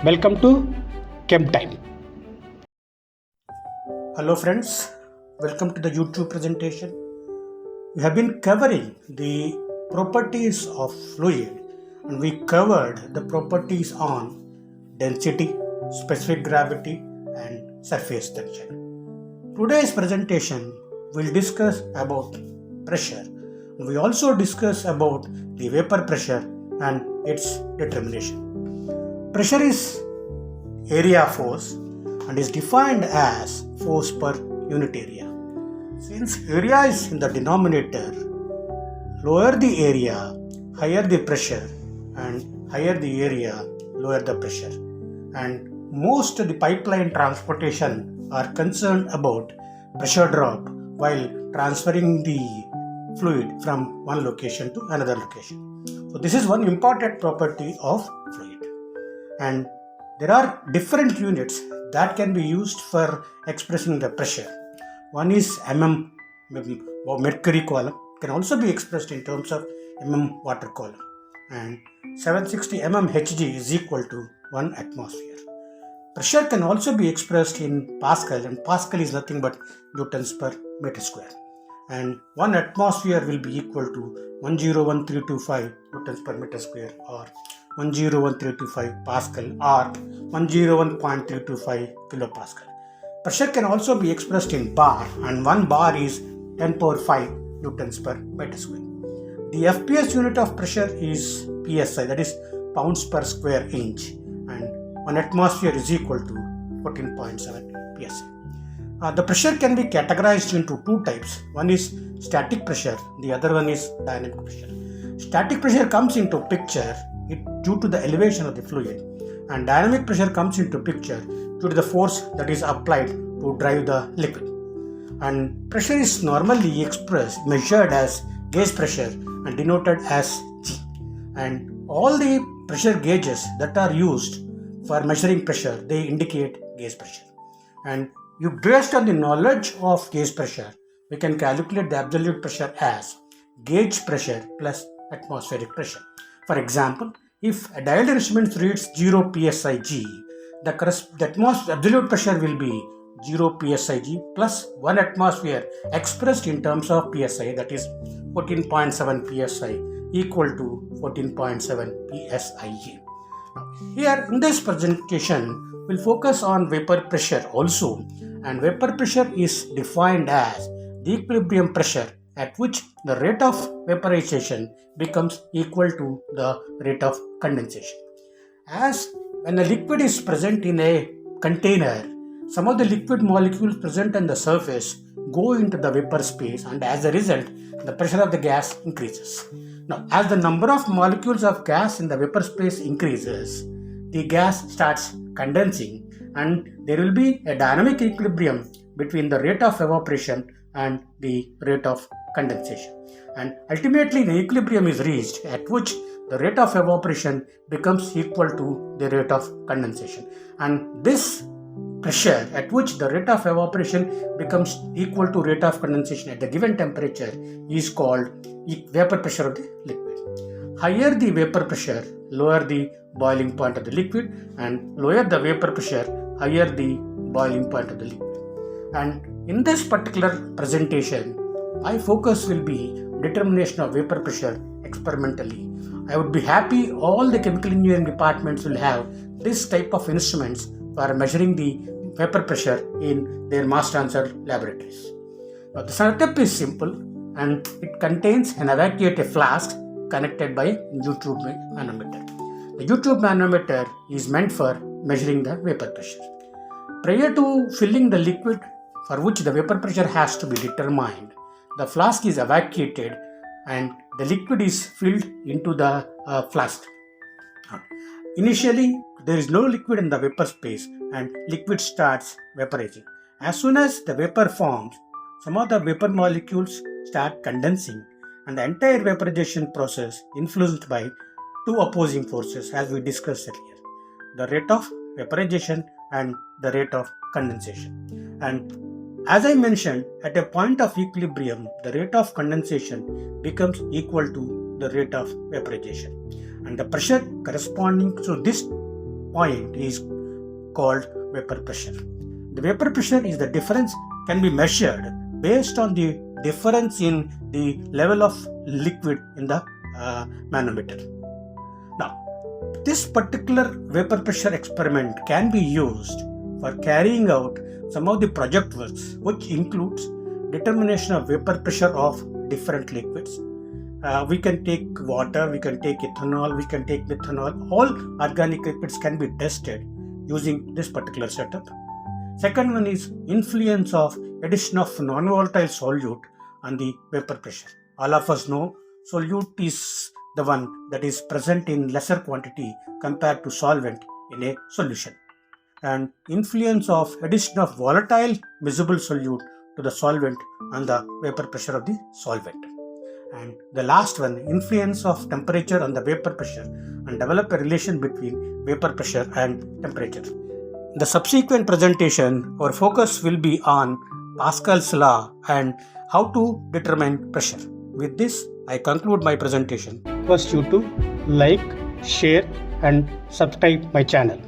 Welcome to Chem Time. Hello friends, welcome to the YouTube presentation. We have been covering the properties of fluid and we covered the properties on density, specific gravity and surface tension. Today's presentation will discuss about pressure. We also discuss about the vapor pressure and its determination. Pressure is area force and is defined as force per unit area. Since area is in the denominator, lower the area, higher the pressure, and higher the area, lower the pressure. And most of the pipeline transportation are concerned about pressure drop while transferring the fluid from one location to another location. So this is one important property of fluid. And there are different units that can be used for expressing the pressure. One is mm or mercury column, can also be expressed in terms of mm water column, and 760 mm Hg is equal to 1 atmosphere. Pressure can also be expressed in Pascal, and Pascal is nothing but newtons per meter square, and 1 atmosphere will be equal to 101325 newtons per meter square, or 101325 Pascal, or 101.325 kilopascal. Pressure can also be expressed in bar, and 1 bar is 10 power 5 newtons per meter square. The FPS unit of pressure is PSI, that is pounds per square inch, and 1 atmosphere is equal to 14.7 PSI. The pressure can be categorized into two types. One is static pressure, the other one is dynamic pressure. Static pressure comes into picture due to the elevation of the fluid, and dynamic pressure comes into picture due to the force that is applied to drive the liquid. And pressure is normally measured as gauge pressure and denoted as G. And all the pressure gauges that are used for measuring pressure, they indicate gauge pressure. And based on the knowledge of gauge pressure, we can calculate the absolute pressure as gauge pressure plus atmospheric pressure. For example, if a dialed instrument reads 0 psig, the absolute pressure will be 0 psig plus 1 atmosphere expressed in terms of psi, that is 14.7 psi equal to 14.7 psig. Here in this presentation, we'll focus on vapor pressure also, and vapor pressure is defined as the equilibrium pressure at which the rate of vaporization becomes equal to the rate of condensation. As when a liquid is present in a container, some of the liquid molecules present on the surface go into the vapor space, and as a result, the pressure of the gas increases. Now, as the number of molecules of gas in the vapor space increases, the gas starts condensing, and there will be a dynamic equilibrium between the rate of evaporation and the rate of condensation. And ultimately, the equilibrium is reached at which the rate of evaporation becomes equal to the rate of condensation. And this pressure at which the rate of evaporation becomes equal to rate of condensation at the given temperature is called vapor pressure of the liquid. Higher the vapor pressure, lower the boiling point of the liquid, and lower the vapor pressure, higher the boiling point of the liquid. And in this particular presentation, my focus will be determination of vapor pressure experimentally. I would be happy all the chemical engineering departments will have this type of instruments for measuring the vapor pressure in their mass transfer laboratories. Now, the setup is simple, and it contains an evacuated flask connected by U-tube manometer. The U-tube manometer is meant for measuring the vapor pressure. Prior to filling the liquid for which the vapor pressure has to be determined, the flask is evacuated and the liquid is filled into the flask. Initially, there is no liquid in the vapor space and liquid starts vaporizing. As soon as the vapor forms, some of the vapor molecules start condensing, and the entire vaporization process influenced by two opposing forces, as we discussed earlier: the rate of vaporization and the rate of condensation. And as I mentioned, at a point of equilibrium, the rate of condensation becomes equal to the rate of vaporization, and the pressure corresponding to this point is called vapor pressure. The vapor pressure is the difference can be measured based on the difference in the level of liquid in the manometer. Now, this particular vapor pressure experiment can be used for carrying out some of the project works, which includes determination of vapor pressure of different liquids. We can take water, we can take ethanol, we can take methanol. All organic liquids can be tested using this particular setup. Second one is influence of addition of non-volatile solute on the vapor pressure. All of us know solute is the one that is present in lesser quantity compared to solvent in a solution. And influence of addition of volatile miscible solute to the solvent on the vapor pressure of the solvent. And the last one, influence of temperature on the vapor pressure, and develop a relation between vapor pressure and temperature. In the subsequent presentation, our focus will be on Pascal's law and how to determine pressure. With this, I conclude my presentation. Request you to like, share and subscribe my channel.